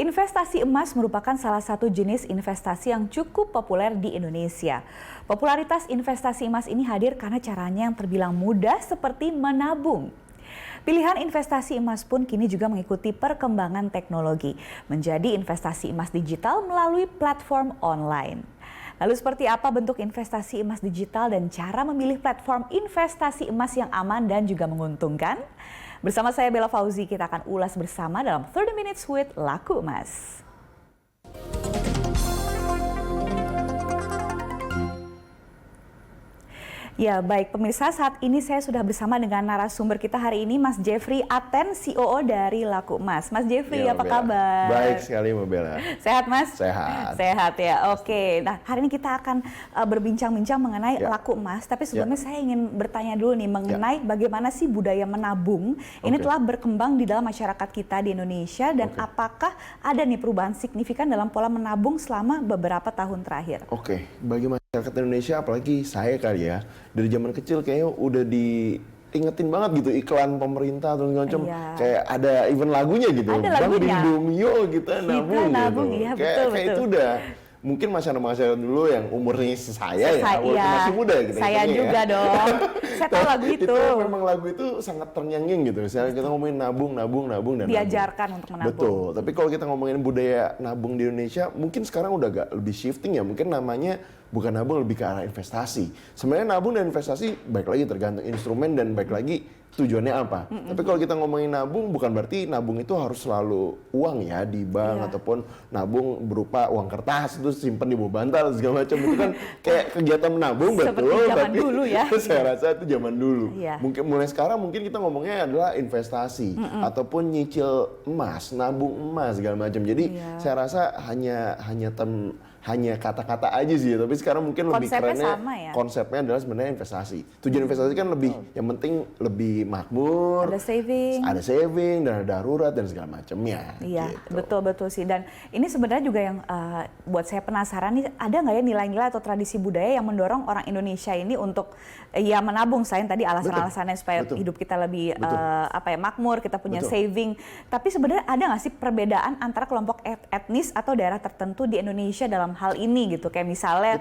Investasi emas merupakan salah satu jenis investasi yang cukup populer di Indonesia. Popularitas investasi emas ini hadir karena caranya yang terbilang mudah seperti menabung. Pilihan investasi emas pun kini juga mengikuti perkembangan teknologi, menjadi investasi emas digital melalui platform online. Lalu seperti apa bentuk investasi emas digital dan cara memilih platform investasi emas yang aman dan juga menguntungkan? Bersama saya Bella Fauzi, kita akan ulas bersama dalam 30 Minutes with Laku Emas. Ya baik pemirsa, saat ini saya sudah bersama dengan narasumber kita hari ini Mas Jeffrey Aten, COO dari Laku Emas. Mas Jeffrey, apa kabar? Baik sekali Mbak Bella. Sehat Mas? Sehat. Sehat ya, oke. Nah hari ini kita akan berbincang-bincang mengenai Laku Emas. Tapi sebelumnya saya ingin bertanya dulu nih mengenai bagaimana sih budaya menabung ini telah berkembang di dalam masyarakat kita di Indonesia. Dan apakah ada nih perubahan signifikan dalam pola menabung selama beberapa tahun terakhir? Oke, bagi masyarakat Indonesia apalagi saya kali ya, dari zaman kecil kayaknya udah diingetin banget gitu iklan pemerintah atau macam kayak ada event lagunya gitu. Ada lagunya. Bang yuk kita nabung gitu. Ya, kayak itu udah mungkin masyarakat dulu yang umurnya saya ya, masih muda gitu. Saya juga dong. Saya tahu lagu itu. Memang lagu itu sangat terngiang-ngiang gitu. Misalnya kita ngomongin nabung dan diajarkan untuk menabung. Betul. Tapi kalau kita ngomongin budaya nabung di Indonesia, mungkin sekarang udah agak lebih shifting ya. Mungkin namanya bukan nabung, lebih ke arah investasi. Sebenarnya nabung dan investasi baik lagi tergantung instrumen dan baik lagi tujuannya apa. Tapi kalau kita ngomongin nabung, bukan berarti nabung itu harus selalu uang ya di bank ataupun nabung berupa uang kertas itu simpen di bawah bantal segala macam. Itu kan kayak kegiatan menabung betul. Zaman dulu ya. Saya rasa itu zaman dulu. Mungkin mulai sekarang mungkin kita ngomongnya adalah investasi ataupun nyicil emas, nabung emas segala macam. Jadi saya rasa hanya kata-kata aja sih, tapi sekarang mungkin lebih kerennya konsepnya adalah sebenarnya investasi. Tujuan investasi kan lebih, yang penting lebih makmur, ada saving dan ada darurat dan segala macamnya. Iya, gitu. betul sih. Dan ini sebenarnya juga yang buat saya penasaran nih, ada nggak ya nilai-nilai atau tradisi budaya yang mendorong orang Indonesia ini untuk menabung? Selain tadi alasan-alasannya supaya hidup kita lebih makmur, kita punya saving. Tapi sebenarnya ada nggak sih perbedaan antara kelompok etnis atau daerah tertentu di Indonesia dalam hal ini gitu? Kayak misalnya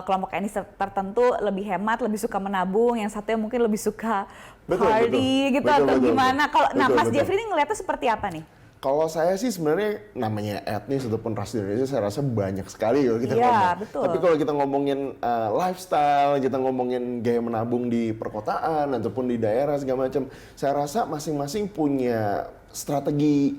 kelompok etnis tertentu lebih hemat, lebih suka menabung, yang satunya mungkin lebih suka party gitu atau gimana? Kalau Mas Jeffrey ini ngeliatnya seperti apa nih? Kalau saya sih sebenarnya namanya etnis ataupun ras di Indonesia saya rasa banyak sekali kalau kita ngomong. Tapi kalau kita ngomongin lifestyle, kita ngomongin gaya menabung di perkotaan ataupun di daerah segala macam, saya rasa masing-masing punya strategi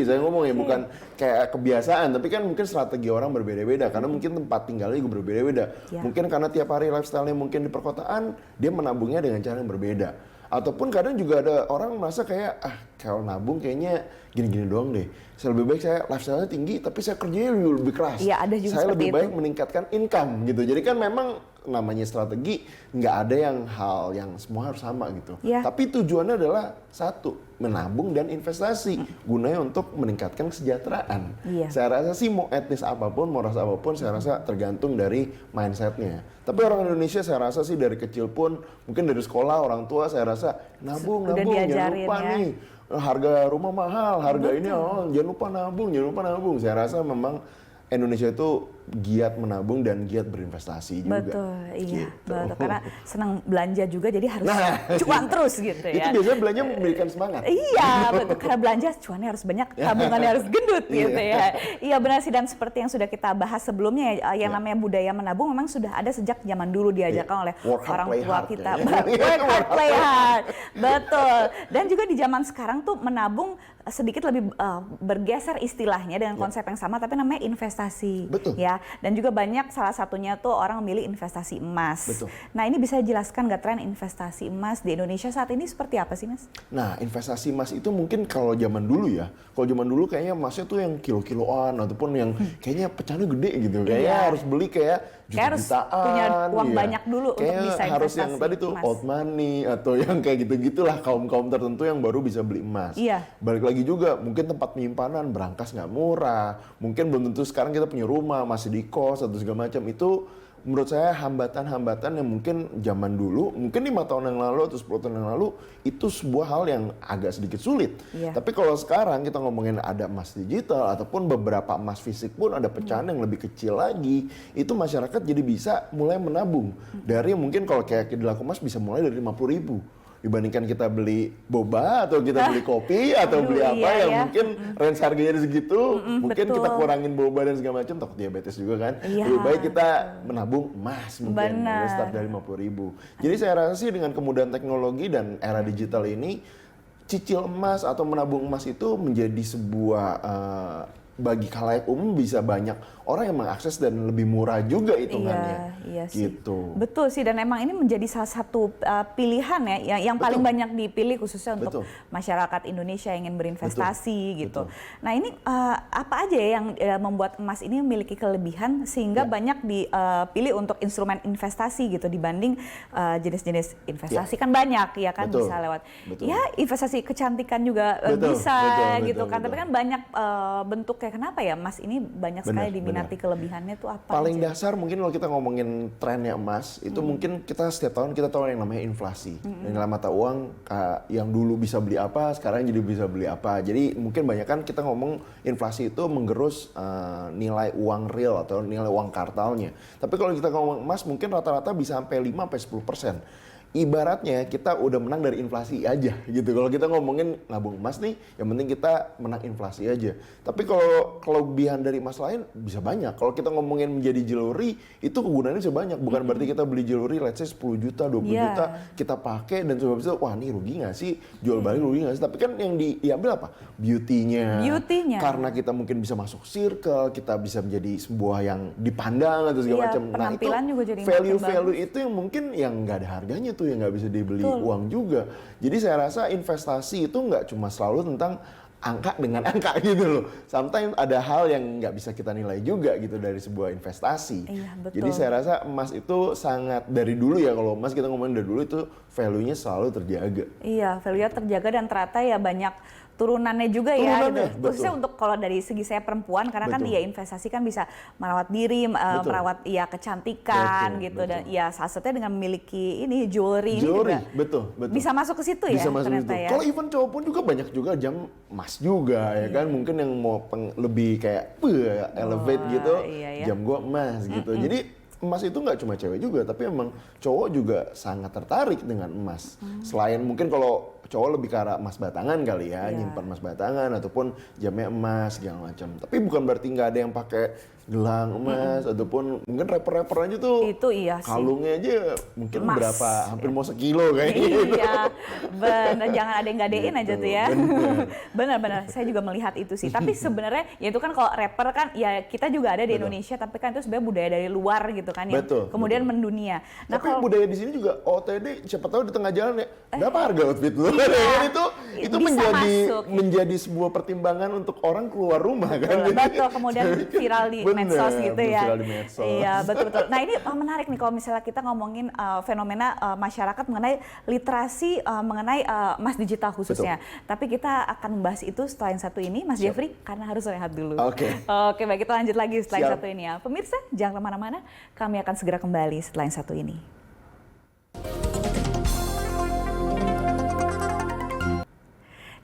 saya ngomong ya, bukan kayak kebiasaan, tapi kan mungkin strategi orang berbeda-beda karena mungkin tempat tinggalnya juga berbeda-beda. Mungkin karena tiap hari lifestyle-nya mungkin di perkotaan, dia menabungnya dengan cara yang berbeda. Ataupun kadang juga ada orang merasa kayak kalau nabung kayaknya gini-gini doang deh. Saya lebih baik saya lifestyle-nya tinggi tapi saya kerjanya lebih keras. Ada juga saya lebih baik meningkatkan income gitu. Jadi kan memang namanya strategi, nggak ada hal yang semua harus sama gitu. Tapi tujuannya adalah satu, menabung dan investasi, gunanya untuk meningkatkan kesejahteraan. Saya rasa sih mau etnis apapun, mau ras apapun, saya rasa tergantung dari mindsetnya. Tapi orang Indonesia saya rasa sih dari kecil pun, mungkin dari sekolah orang tua saya rasa nabung, jangan lupa nih harga rumah mahal, harga ini jangan lupa nabung. Saya rasa memang Indonesia itu giat menabung dan giat berinvestasi juga. Betul. Karena senang belanja juga, jadi harus cuan terus gitu ya. Itu biasanya belanja memberikan semangat. Iya, betul. Karena belanja cuannya harus banyak, tabungannya harus gendut gitu ya. Iya benar sih, dan seperti yang sudah kita bahas sebelumnya, yang namanya budaya menabung memang sudah ada sejak zaman dulu diajarkan oleh orang tua kita. Work hard, play hard. Betul. Dan juga di zaman sekarang tuh menabung sedikit lebih bergeser istilahnya dengan konsep yang sama, tapi namanya investasi. Ya. Dan juga banyak, salah satunya tuh orang memilih investasi emas. Nah ini bisa dijelaskan nggak tren investasi emas di Indonesia saat ini seperti apa sih Mas? Nah investasi emas itu mungkin kalau zaman dulu ya, kayaknya emasnya tuh yang kilo-kiloan ataupun yang kayaknya pecahannya gede gitu. Kayaknya harus beli kayak juta-jutaan. Harus punya uang banyak dulu untuk bisa investasi harus yang tadi tuh old money atau yang kayak gitu-gitulah, kaum-kaum tertentu yang baru bisa beli emas. Balik lagi juga mungkin tempat penyimpanan berangkas nggak murah, mungkin belum tentu sekarang kita punya rumah masih di kos atau segala macam, itu menurut saya hambatan-hambatan yang mungkin zaman dulu, mungkin 5 tahun yang lalu atau 10 tahun yang lalu itu sebuah hal yang agak sedikit sulit. Tapi kalau sekarang kita ngomongin ada emas digital ataupun beberapa emas fisik pun ada pecahan yang lebih kecil lagi, itu masyarakat jadi bisa mulai menabung. Dari mungkin kalau kayak di Laku Emas bisa mulai dari 50.000. Dibandingkan kita beli boba atau kita beli kopi atau beli apa yang mungkin range harganya segitu, mungkin kita kurangin boba dan segala macam, takut diabetes juga kan. Lebih baik kita menabung emas mungkin, start dari 50.000. Jadi saya rasa sih dengan kemudahan teknologi dan era digital ini, cicil emas atau menabung emas itu menjadi sebuah bagi khalayak umum bisa banyak orang yang mengakses dan lebih murah juga hitungannya. Iya sih. Gitu. Betul sih, dan emang ini menjadi salah satu pilihan ya yang paling banyak dipilih khususnya untuk masyarakat Indonesia yang ingin berinvestasi gitu. Nah ini apa aja ya yang membuat emas ini memiliki kelebihan sehingga banyak dipilih untuk instrumen investasi gitu dibanding jenis-jenis investasi kan banyak ya kan, bisa lewat ya investasi kecantikan juga bisa gitu kan. Tapi kan banyak bentuk kayak kenapa ya emas ini banyak sekali diminati, kelebihannya tuh apa? Paling dasar mungkin kalau kita ngomongin trennya emas itu mungkin kita setiap tahun kita tahu yang namanya inflasi. Nilai mata uang yang dulu bisa beli apa sekarang jadi bisa beli apa. Jadi mungkin banyak kan kita ngomong inflasi itu menggerus nilai uang real atau nilai uang kartalnya. Tapi kalau kita ngomong emas mungkin rata-rata bisa sampai 5-10%. Ibaratnya kita udah menang dari inflasi aja gitu. Kalau kita ngomongin nabung emas nih, yang penting kita menang inflasi aja. Tapi kalau kelebihan dari emas lain bisa banyak. Kalau kita ngomongin menjadi jewelry, itu kegunaannya bisa banyak. Bukan berarti kita beli jewelry let's say 10 juta, 20 juta, kita pakai dan sebab itu, wah ini rugi nggak sih? Jual balik rugi nggak sih? Tapi kan yang diambil apa? Beauty-nya. Karena kita mungkin bisa masuk circle, kita bisa menjadi sebuah yang dipandang atau segala macam. Nah itu juga jadi value-value itu yang mungkin yang nggak ada harganya tuh, yang nggak bisa dibeli uang juga. Jadi saya rasa investasi itu nggak cuma selalu tentang angka dengan angka gitu loh. Sometimes ada hal yang nggak bisa kita nilai juga gitu dari sebuah investasi. Jadi saya rasa emas itu sangat dari dulu ya, kalau emas kita ngomongin dari dulu itu value-nya selalu terjaga. Iya, value-nya terjaga dan ternyata ya banyak turunannya juga ya, gitu. Khususnya untuk kalau dari segi saya perempuan, karena kan ya investasi kan bisa merawat diri, merawat ya kecantikan gitu, dan ya salah satunya dengan memiliki ini jewelry ini juga bisa masuk ke situ ya ternyata ya. Kalau even cowok pun juga banyak juga jam emas juga ya kan, mungkin yang mau lebih kayak elevate gitu, jam gua emas gitu. Jadi emas itu nggak cuma cewek juga, tapi emang cowok juga sangat tertarik dengan emas. Selain mungkin kalau cowok lebih ke arah emas batangan kali ya, nyimpan emas batangan ataupun jamnya emas segala macam. Tapi bukan berarti nggak ada yang pakai gelang emas ataupun mungkin rapper-rapper aja tuh. Itu iya sih. Kalungnya aja mungkin emas. Berapa? Hampir mau sekilo kayaknya. Iya, bener. Jangan ada yang gadein aja tuh ya. Benar-benar. Saya juga melihat itu sih. Tapi sebenarnya ya itu kan kalau rapper kan ya kita juga ada di Indonesia, tapi kan itu sebenarnya budaya dari luar gitu kan ya. Kemudian mendunia. Nah, tapi budaya di sini juga OTD siapa tahu di tengah jalan ya. Berapa harga outfit lu? Itu menjadi sebuah pertimbangan untuk orang keluar rumah kan. Betul, kemudian viral di medsos gitu ya. Iya, betul-betul. Nah, ini menarik nih kalau misalnya kita ngomongin fenomena masyarakat mengenai literasi mengenai emas digital khususnya. Tapi kita akan membahas itu setelah yang satu ini, Mas Jeffrey, karena harus rehat dulu. Oke, baik, kita lanjut lagi setelah yang satu ini ya. Pemirsa, jangan kemana-mana, kami akan segera kembali setelah yang satu ini.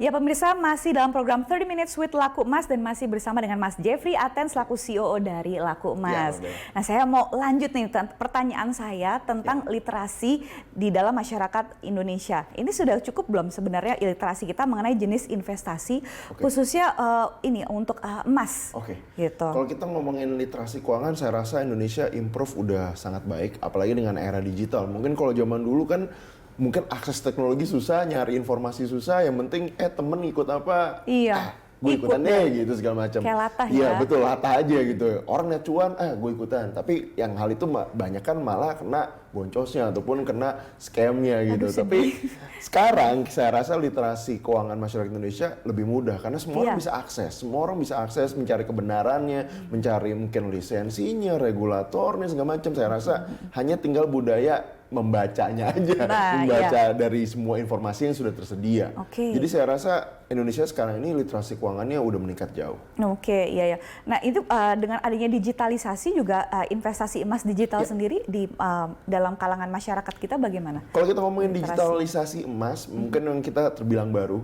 Ya pemirsa, masih dalam program 30 Minutes with Laku Emas dan masih bersama dengan Mas Jeffrey Aten selaku CEO dari Laku Emas. Nah, saya mau lanjut nih pertanyaan saya tentang literasi di dalam masyarakat Indonesia. Ini sudah cukup belum sebenarnya literasi kita mengenai jenis investasi khususnya ini untuk emas? Gitu. Kalau kita ngomongin literasi keuangan, saya rasa Indonesia improve udah sangat baik, apalagi dengan era digital. Mungkin kalau zaman dulu kan mungkin akses teknologi susah, nyari informasi susah, yang penting temen ikut apa, gue ikutan deh gitu segala macam. Kayak latah ya. Iya betul, latah aja gitu. Orang lihat cuan, gue ikutan. Tapi yang hal itu banyak kan malah kena boncosnya ataupun kena scamnya gitu. Tapi sekarang saya rasa literasi keuangan masyarakat Indonesia lebih mudah karena semua orang bisa akses. Semua orang bisa akses mencari kebenarannya, mencari mungkin lisensinya, regulatornya segala macam. Saya rasa hanya tinggal budaya membacanya aja, membaca dari semua informasi yang sudah tersedia. Jadi saya rasa Indonesia sekarang ini literasi keuangannya udah meningkat jauh. Iya. Nah itu dengan adanya digitalisasi juga investasi emas digital sendiri di dalam kalangan masyarakat kita bagaimana? Kalau kita ngomongin digitalisasi emas, mungkin yang kita terbilang baru,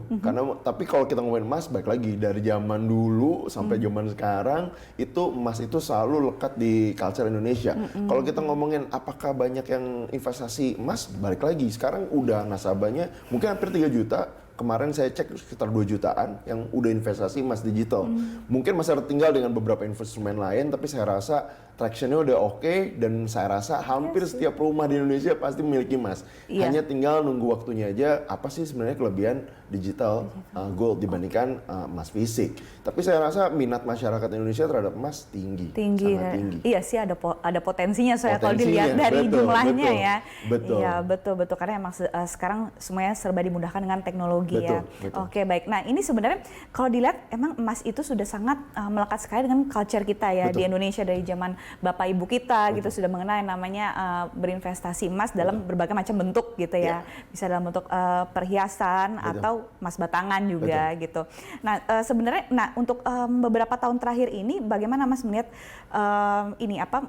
tapi kalau kita ngomongin emas, baik lagi dari zaman dulu sampai zaman sekarang, itu emas itu selalu lekat di culture Indonesia. Kalau kita ngomongin apakah banyak yang investasi emas, balik lagi sekarang udah nasabahnya mungkin hampir 3 juta. Kemarin saya cek sekitar 2 jutaan yang udah investasi emas digital. Mungkin masih tertinggal dengan beberapa instrumen lain, tapi saya rasa traction-nya udah oke, dan saya rasa hampir setiap rumah di Indonesia pasti memiliki emas. Hanya tinggal nunggu waktunya aja, apa sih sebenarnya kelebihan digital gold dibandingkan emas fisik. Tapi saya rasa minat masyarakat Indonesia terhadap emas tinggi. Sangat tinggi. Iya sih, ada potensinya soalnya kalau dilihat dari jumlahnya ya. Betul. Iya, betul. Karena emang sekarang semuanya serba dimudahkan dengan teknologi ya. Oke, baik. Nah, ini sebenarnya kalau dilihat emang emas itu sudah sangat melekat sekali dengan culture kita ya di Indonesia dari zaman Bapak Ibu kita gitu sudah mengenal yang namanya berinvestasi emas dalam berbagai macam bentuk gitu ya. Bisa dalam bentuk perhiasan atau emas batangan juga gitu. Nah, sebenarnya untuk beberapa tahun terakhir ini bagaimana Mas melihat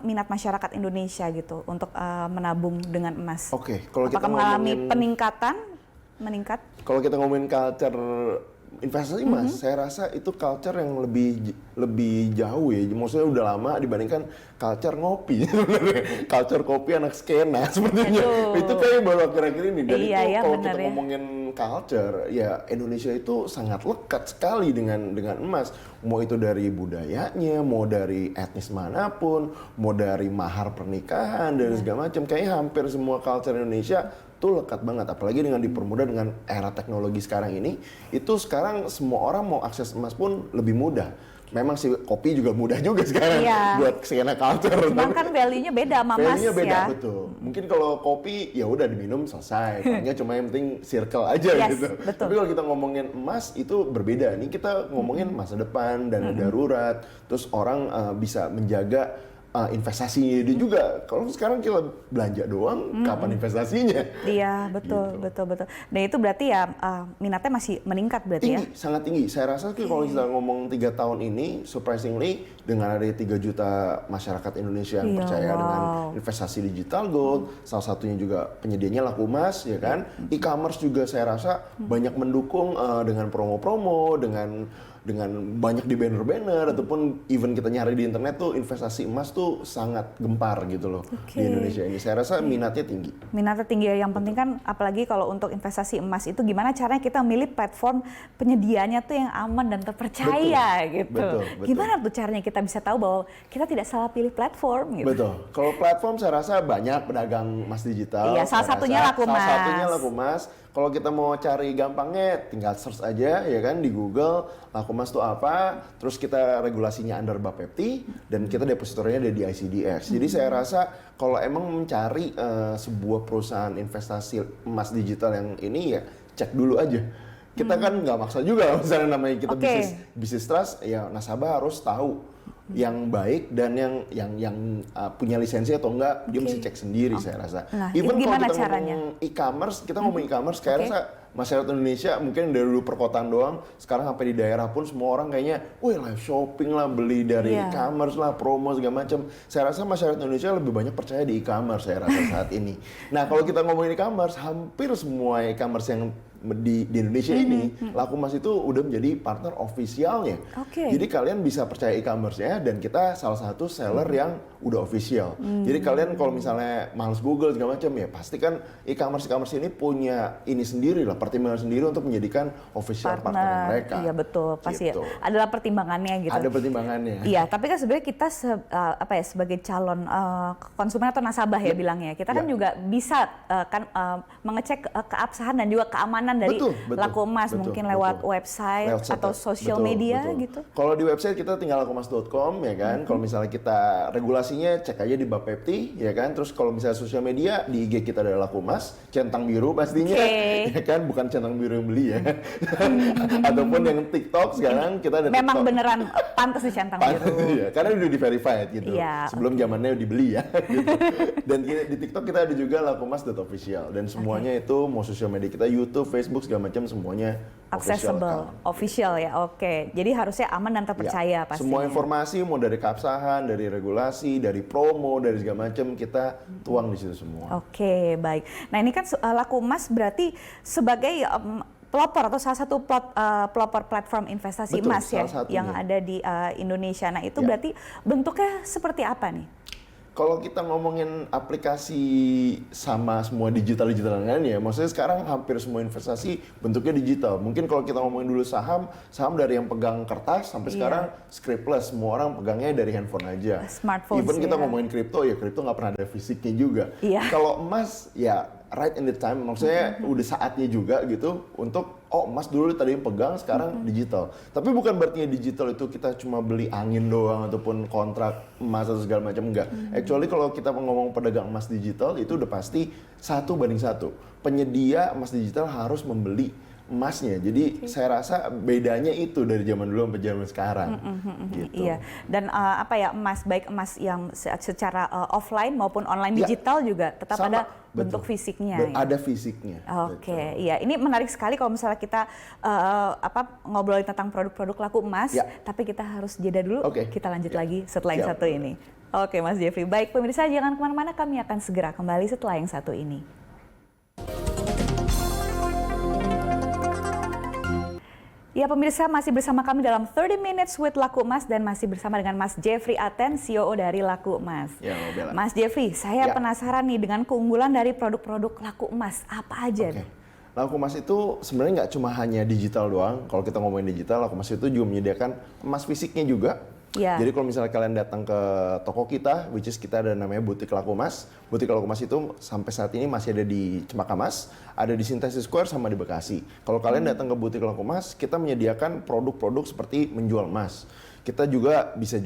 minat masyarakat Indonesia gitu untuk menabung dengan emas? Kalau kita mengalami meningkat? Kalau kita ngomongin culture investasi emas, saya rasa itu culture yang lebih jauh ya. Maksudnya udah lama dibandingkan culture ngopi. Culture kopi anak skena sepertinya. Itu kayak baru akhir-akhir ini. Dan kalau kita ngomongin culture, ya Indonesia itu sangat lekat sekali dengan emas. Mau itu dari budayanya, mau dari etnis manapun, mau dari mahar pernikahan dan segala macam. Kayaknya hampir semua culture Indonesia itu lekat banget, apalagi dengan dipermudah dengan era teknologi sekarang ini. Itu sekarang semua orang mau akses emas pun lebih mudah. Memang sih kopi juga mudah juga sekarang buat skena culture. Cuman kan value-nya beda sama emas ya. Beda, betul. Mungkin kalau kopi ya udah diminum selesai. Palingnya cuma yang penting circle aja gitu. Betul. Tapi kalau kita ngomongin emas itu berbeda. Ini kita ngomongin masa depan, dana darurat, terus orang bisa menjaga investasinya dia juga. Kalau sekarang kita belanja doang, kapan investasinya? Iya, betul. Dan itu berarti ya minatnya masih meningkat berarti tinggi, sangat tinggi. Saya rasa kalau kita ngomong 3 tahun ini, surprisingly dengan ada 3 juta masyarakat Indonesia yang percaya dengan investasi digital gold, salah satunya juga penyedianya Laku Emas, ya kan? E-commerce juga saya rasa banyak mendukung dengan promo-promo, dengan banyak di banner-banner ataupun even kita nyari di internet tuh investasi emas tuh sangat gempar gitu loh di Indonesia ini. Saya rasa minatnya tinggi. Minatnya tinggi. Yang penting kan apalagi kalau untuk investasi emas itu gimana caranya kita milih platform penyediaannya tuh yang aman dan terpercaya gitu. Betul. Gimana tuh caranya kita bisa tahu bahwa kita tidak salah pilih platform gitu. Betul. Kalau platform saya rasa banyak pedagang emas digital. Iya, salah satunya Laku Emas. Kalau kita mau cari gampangnya tinggal search aja ya kan di Google Laku Emas itu apa, terus kita regulasinya under Bapepti dan kita depositornya ada di ICDX. Jadi saya rasa kalau emang mencari sebuah perusahaan investasi emas digital yang ini ya cek dulu aja. Kita kan nggak maksa juga misalnya namanya kita bisnis trust, ya nasabah harus tahu yang baik dan yang punya lisensi atau enggak, dia mesti cek sendiri saya rasa. Nah, even kalau kita caranya? ngomong e-commerce, kita ngomong e-commerce, saya rasa masyarakat Indonesia mungkin dari dulu perkotaan doang, sekarang sampai di daerah pun semua orang kayaknya, wih live shopping lah, beli dari e-commerce lah, promo segala macam. Saya rasa masyarakat Indonesia lebih banyak percaya di e-commerce saya rasa saat ini. Nah kalau kita ngomongin e-commerce, hampir semua e-commerce yang di Indonesia ini, Laku Emas itu udah menjadi partner officialnya. Jadi kalian bisa percaya e-commerce-nya dan kita salah satu seller yang udah official. Jadi kalian kalau misalnya males Google segala macam ya pasti kan e-commerce ini punya ini sendiri lah, pertimbangan sendiri untuk menjadikan official partner mereka. Iya betul, pasti gitu. adalah pertimbangannya gitu. Ada pertimbangannya. Iya, tapi kan sebenarnya kita sebagai calon konsumen atau nasabah ya bilangnya, kita kan juga bisa mengecek keabsahan dan juga keamanan penyimpanan dari Laku Emas, mungkin lewat website atau sosial media gitu. Kalau di website kita tinggal lakuemas.com ya kan. Kalau misalnya kita regulasinya cek aja di Bapepti ya kan. Terus kalau misalnya sosial media di IG kita ada Laku Emas, centang biru pastinya ya kan, bukan centang biru yang beli ya. Ataupun yang TikTok sekarang kita ada memang TikTok. Beneran pantas di centang biru. Iya, karena udah di verified gitu. Iya, sebelum zamannya dibeli ya gitu. Dan di TikTok kita ada juga lakuemas.official dan semuanya itu mau sosial media kita, YouTube, Facebook segala macam semuanya accessible, official ya. Oke. Jadi harusnya aman dan terpercaya pastinya. Semua informasi mau dari keabsahan, dari regulasi, dari promo, dari segala macam kita tuang di situ semua. Oke, baik. Nah, ini kan Laku Emas berarti sebagai pelopor atau salah satu pelopor platform investasi emas ya yang ada di Indonesia. Nah, itu berarti bentuknya seperti apa nih? Kalau kita ngomongin aplikasi sama semua digital-digital kan ya, maksudnya sekarang hampir semua investasi bentuknya digital. Mungkin kalau kita ngomongin dulu saham dari yang pegang kertas sampai sekarang scriptless, semua orang pegangnya dari handphone aja. Smartphone. Even kita ngomongin kripto nggak pernah ada fisiknya juga. Kalau emas ya right in the time, maksudnya udah saatnya juga gitu untuk emas dulu tadi yang pegang, sekarang digital. Tapi bukan berarti digital itu kita cuma beli angin doang ataupun kontrak emas atau segala macam, enggak. Actually kalau kita ngomong pedagang emas digital itu udah pasti 1:1. Penyedia emas digital harus membeli emasnya. Jadi saya rasa bedanya itu dari zaman dulu sampai zaman sekarang. Gitu. Iya. Dan emas, baik emas yang secara offline maupun online digital juga tetap ada bentuk fisiknya. Ada fisiknya. Oke, iya. Ini menarik sekali kalau misalnya kita ngobrolin tentang produk-produk Laku Emas, tapi kita harus jeda dulu. Kita lanjut lagi setelah yang satu ini. Oke, Mas Jeffrey. Baik, pemirsa jangan kemana-mana, kami akan segera kembali setelah yang satu ini. Ya pemirsa, masih bersama kami dalam 30 Minutes with Laku Emas dan masih bersama dengan Mas Jeffrey Aten, CEO dari Laku Emas. Ya, Mas Jeffrey, saya penasaran nih dengan keunggulan dari produk-produk Laku Emas, apa aja? Laku Emas itu sebenarnya nggak cuma hanya digital doang. Kalau kita ngomongin digital, Laku Emas itu juga menyediakan emas fisiknya juga. Jadi kalau misalnya kalian datang ke toko kita, which is kita ada namanya Butik Laku Emas. Butik Laku Emas itu sampai saat ini masih ada di Cempaka Mas, ada di Synthesis Square sama di Bekasi. Kalau kalian datang ke Butik Laku Emas, kita menyediakan produk-produk seperti menjual emas. Kita juga bisa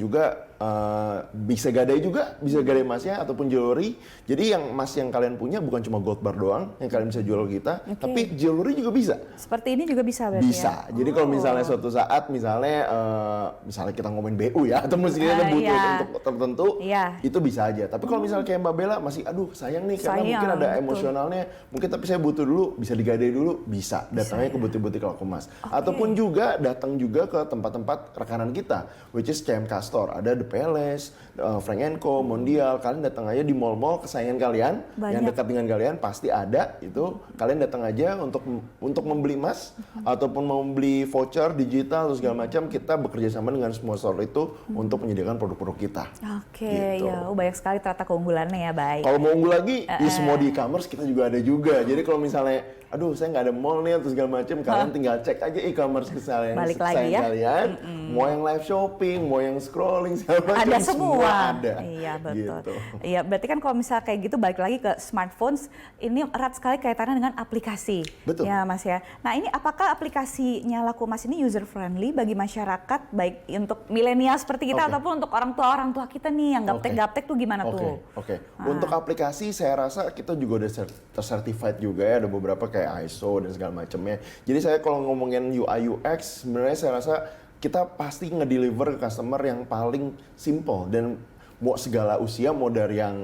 gadai emasnya ataupun jewelry. Jadi yang emas yang kalian punya bukan cuma gold bar doang yang kalian bisa jual ke kita, tapi jewelry juga bisa. Seperti ini juga bisa berarti bisa. Jadi kalau misalnya suatu saat misalnya kita ngomongin BU ya, atau mestinya butuh untuk tertentu, itu bisa aja. Tapi kalau misalnya kayak Mbak Bella masih sayang nih karena mungkin ada emosionalnya, mungkin tapi saya butuh dulu, bisa digadai dulu, bisa. Datangnya ke butik-butik Laku Emas. Ataupun juga datang juga ke tempat-tempat rekanan kita, which is CMK Store. Ada The Palace, Frank & Co, Mondial. Kalian datang aja di mall-mall kesayangan kalian, yang dekat dengan kalian pasti ada. Itu kalian datang aja untuk membeli emas ataupun mau membeli voucher digital atau segala macam. Kita bekerja sama dengan semua store itu untuk menyediakan produk-produk kita. Gitu. Banyak sekali ternyata keunggulannya ya, baik. Kalau mau unggul lagi, di semua di e-commerce kita juga ada juga. Jadi kalau misalnya saya nggak ada mall nih atau segala macam, kalian tinggal cek aja e-commerce kesalahan kalian, mau yang live shopping, mau yang scrolling segala macam, ada semua ada. Iya betul. Gitu. Iya berarti kan kalau misalnya kayak gitu balik lagi ke smartphones, ini erat sekali kaitannya dengan aplikasi. Betul. Ya Mas ya. Nah ini apakah aplikasinya Laku Emas ini user friendly bagi masyarakat, baik untuk milenial seperti kita ataupun untuk orang tua kita nih yang gaptek tuh gimana tuh? Untuk aplikasi saya rasa kita juga udah tercertified juga ya, ada beberapa kayak ISO dan segala macamnya. Jadi saya kalau ngomongin UI UX sebenarnya saya rasa kita pasti ngedeliver ke customer yang paling simple dan mau segala usia, mau dari yang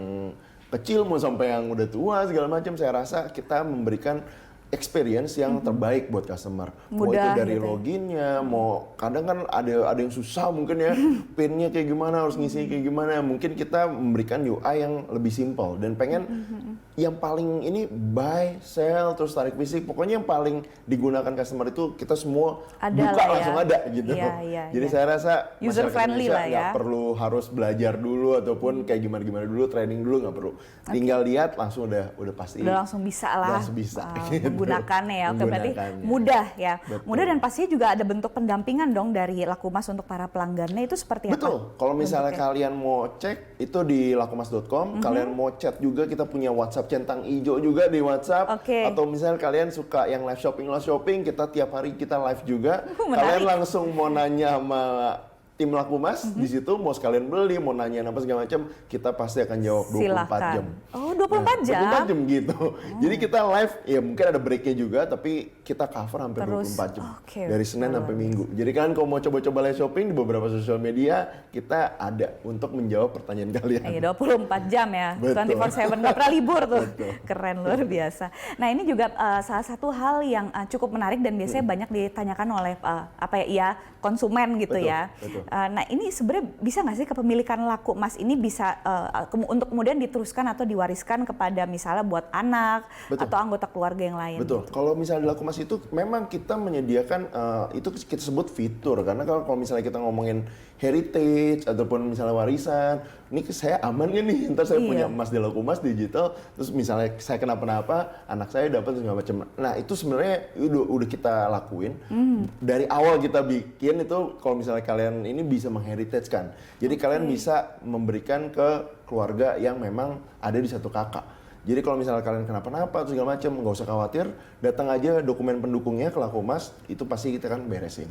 kecil mau sampai yang udah tua segala macam, saya rasa kita memberikan experience yang terbaik buat customer. Mau itu dari loginnya, mau kadang kan ada yang susah mungkin ya, pinnya kayak gimana, harus ngisi kayak gimana. Mungkin kita memberikan UI yang lebih simple dan pengen yang paling ini buy, sell, terus tarik fisik. Pokoknya yang paling digunakan customer itu kita semua buka langsung ada gitu. Jadi saya rasa user friendly lah ya. Nggak perlu harus belajar dulu ataupun kayak gimana dulu, training dulu nggak perlu. Tinggal lihat langsung udah pasti. Udah langsung bisa lah. Langsung bisa. Gitu. menggunakannya ya. Oke, berarti mudah ya. Betul. Mudah dan pastinya juga ada bentuk pendampingan dong dari Lakumas untuk para pelanggannya, itu seperti apa? Betul. Kalau misalnya kalian mau cek itu di lakumas.com, kalian mau chat juga, kita punya WhatsApp centang hijau juga di WhatsApp. Atau misalnya kalian suka yang live shopping, kita tiap hari kita live juga. Kalian langsung mau nanya sama tim Lakumas di situ, mau sekalian beli, mau nanya apa segala macam, kita pasti akan jawab 24 jam. Oh, 24 jam? 24 jam gitu. Jadi kita live, ya mungkin ada breaknya juga, tapi kita cover hampir 24 jam. Dari Senin sampai Minggu. Jadi kan kalau mau coba-coba live shopping di beberapa sosial media, kita ada untuk menjawab pertanyaan kalian. Iya, 24 jam ya. 24/7, nggak pernah libur tuh. Keren, luar biasa. Nah, ini juga salah satu hal yang cukup menarik dan biasanya banyak ditanyakan oleh konsumen gitu ya. Nah, ini sebenarnya bisa nggak sih kepemilikan Lakumas ini bisa untuk kemudian diteruskan atau diwariskan kepada misalnya buat anak atau anggota keluarga yang lain? Betul. Kalau misalnya di Lakumas itu memang kita menyediakan itu kita sebut fitur, karena kalau misalnya kita ngomongin heritage ataupun misalnya warisan, ini saya aman gak nih? Ntar saya punya emas di Lakumas digital, terus misalnya saya kenapa-napa, anak saya dapat segala macam. Nah, itu sebenarnya udah kita lakuin. Dari awal kita bikin itu, kalau misalnya kalian ini bisa mengheritage kan. Jadi kalian bisa memberikan ke keluarga yang memang ada di satu kakak. Jadi kalau misalnya kalian kenapa-napa atau segala macam, nggak usah khawatir, datang aja dokumen pendukungnya ke Lakumas, itu pasti kita kan beresin.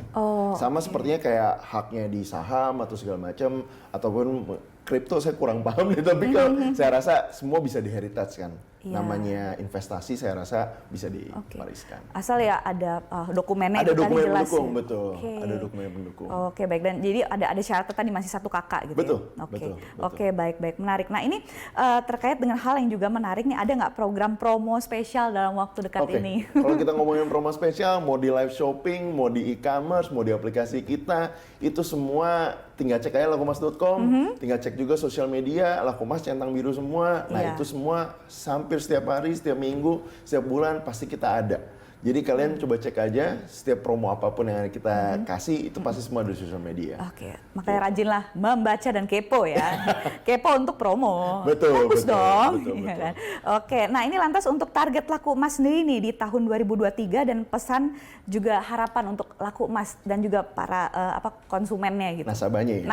Sama sepertinya kayak haknya di saham atau segala macam, ataupun kripto saya kurang paham nih, tapi kalau saya rasa semua bisa di-heritage kan. Namanya investasi saya rasa bisa diwariskan. Asal ya ada dokumennya ada itu dokumen tadi jelas. Pendukung, betul. Ada dokumen pendukung. Oke, baik. Dan jadi ada syarat tadi masih satu kakak gitu. Betul. Ya? Betul. Oke, baik. Menarik. Nah, ini terkait dengan hal yang juga menarik nih, ada nggak program promo spesial dalam waktu dekat ini? Kalau kita ngomongin promo spesial, mau di live shopping, mau di e-commerce, mau di aplikasi kita, itu semua tinggal cek aja lakumas.com, tinggal cek juga sosial media, Lakumas centang biru semua. Nah, itu semua hampir setiap hari, setiap minggu, setiap bulan pasti kita ada. Jadi kalian coba cek aja setiap promo apapun yang kita kasih, itu pasti semua di sosial media. Makanya rajinlah membaca dan kepo ya. Kepo untuk promo. Bagus dong. Betul. Kan? Nah ini lantas untuk target Lakumas sendiri nih di tahun 2023 dan pesan juga harapan untuk Lakumas dan juga para konsumennya gitu. Nasabahnya.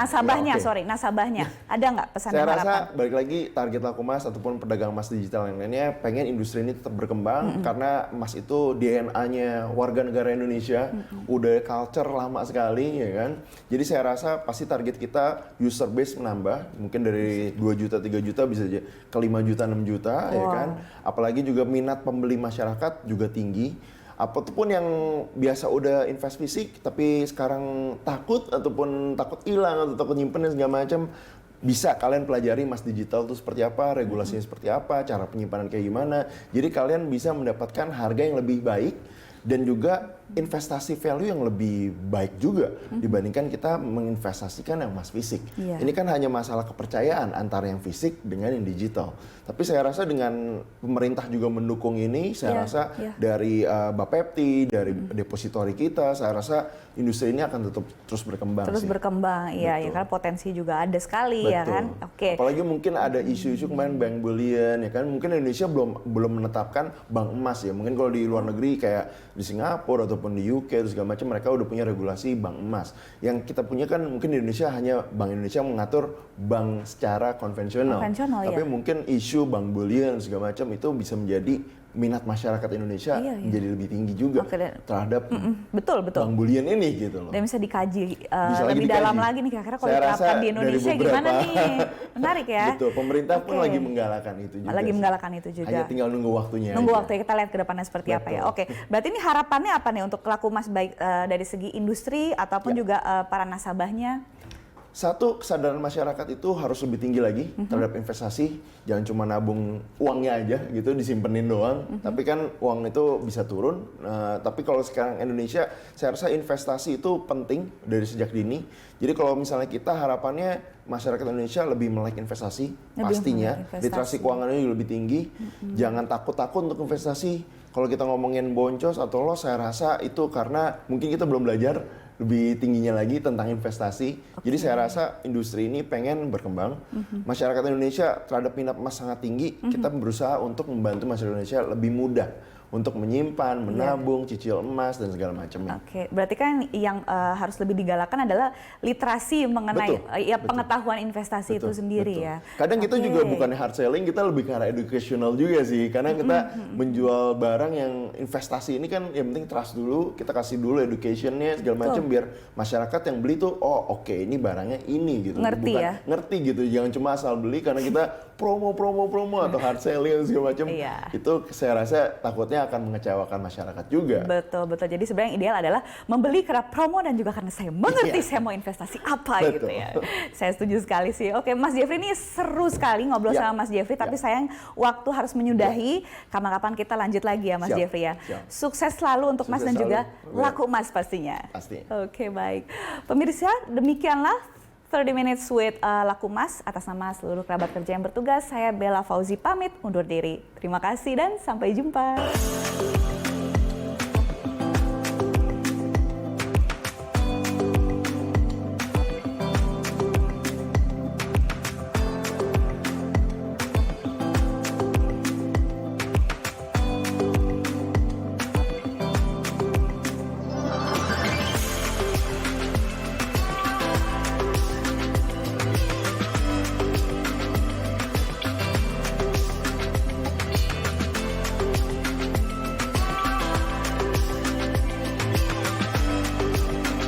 Nasabahnya. Ada nggak pesan dan harapan? Saya rasa balik lagi target Lakumas ataupun pedagang emas digital yang lainnya pengen industri ini tetap berkembang karena emas itu DNA-nya warga negara Indonesia, udah culture lama sekali ya kan. Jadi saya rasa pasti target kita user base menambah, mungkin dari 2 juta 3 juta bisa aja ke 5 juta 6 juta ya kan. Apalagi juga minat pembeli masyarakat juga tinggi. Apapun yang biasa udah invest fisik tapi sekarang takut ataupun takut hilang atau takut nyimpen dan segala macam, bisa kalian pelajari emas digital itu seperti apa, regulasinya seperti apa, cara penyimpanan kayak gimana. Jadi kalian bisa mendapatkan harga yang lebih baik dan juga investasi value yang lebih baik juga dibandingkan kita menginvestasikan yang emas fisik. Ini kan hanya masalah kepercayaan antara yang fisik dengan yang digital. Tapi saya rasa dengan pemerintah juga mendukung ini, saya rasa dari Bapepti, dari depositori kita, saya rasa industri ini akan tetap terus berkembang. Iya, ya kan potensi juga ada sekali. Ya kan. Apalagi mungkin ada isu-isu kemarin bank bullion ya kan. Mungkin Indonesia belum menetapkan bank emas ya. Mungkin kalau di luar negeri kayak di Singapura ataupun di UK atau segala macam, mereka udah punya regulasi bank emas. Yang kita punya kan mungkin di Indonesia hanya Bank Indonesia mengatur bank secara konvensional. Tapi mungkin isu bank bullion segala macam itu bisa menjadi minat masyarakat Indonesia menjadi lebih tinggi juga terhadap bank bullion ini gitu loh. Dan bisa dikaji lebih dalam lagi nih kira-kira kalau diterapkan di Indonesia gimana nih. Menarik ya. Betul, pemerintah pun lagi menggalakkan itu juga. Hanya tinggal nunggu waktunya. Waktunya, kita lihat ke depannya seperti apa ya. Berarti ini harapannya apa nih untuk Lakumas baik dari segi industri ataupun juga para nasabahnya? Satu, kesadaran masyarakat itu harus lebih tinggi lagi terhadap investasi. Jangan cuma nabung uangnya aja gitu, disimpenin doang. Tapi kan uang itu bisa turun. Tapi kalau sekarang Indonesia, saya rasa investasi itu penting dari sejak dini. Jadi kalau misalnya kita harapannya masyarakat Indonesia lebih melek investasi, pastinya. Literasi keuangannya juga lebih tinggi. Jangan takut-takut untuk investasi. Kalau kita ngomongin boncos atau loss, saya rasa itu karena mungkin kita belum belajar lebih tingginya lagi tentang investasi. Jadi saya rasa industri ini pengen berkembang. Masyarakat Indonesia terhadap minat emas sangat tinggi. Kita berusaha untuk membantu masyarakat Indonesia lebih mudah untuk menyimpan, menabung, cicil emas dan segala macamnya. Oke, berarti kan yang harus lebih digalakan adalah literasi mengenai pengetahuan investasi itu sendiri ya. Kadang kita juga bukan hard selling, kita lebih ke arah educational juga sih, karena kita menjual barang yang investasi ini kan yang penting trust dulu, kita kasih dulu educationnya segala macam biar masyarakat yang beli tuh oke, ini barangnya ini gitu. Ngerti bukan ya. Ngerti gitu, jangan cuma asal beli karena kita promo atau hard selling segala macam. Itu saya rasa takutnya akan mengecewakan masyarakat juga. Betul. Jadi sebenarnya yang ideal adalah membeli karena promo dan juga karena saya mengerti saya mau investasi apa gitu ya. Saya setuju sekali sih. Oke, Mas Jeffrey, ini seru sekali ngobrol sama Mas Jeffrey, tapi sayang waktu harus menyudahi. Kapan-kapan kita lanjut lagi ya Mas Jeffrey ya. Sukses selalu untuk Mas dan juga laku emas pastinya. Pasti. Oke, baik. Pemirsa, demikianlah 30 Minutes with Laku Emas. Atas nama seluruh kerabat kerja yang bertugas, saya Bella Fauzi pamit undur diri. Terima kasih dan sampai jumpa.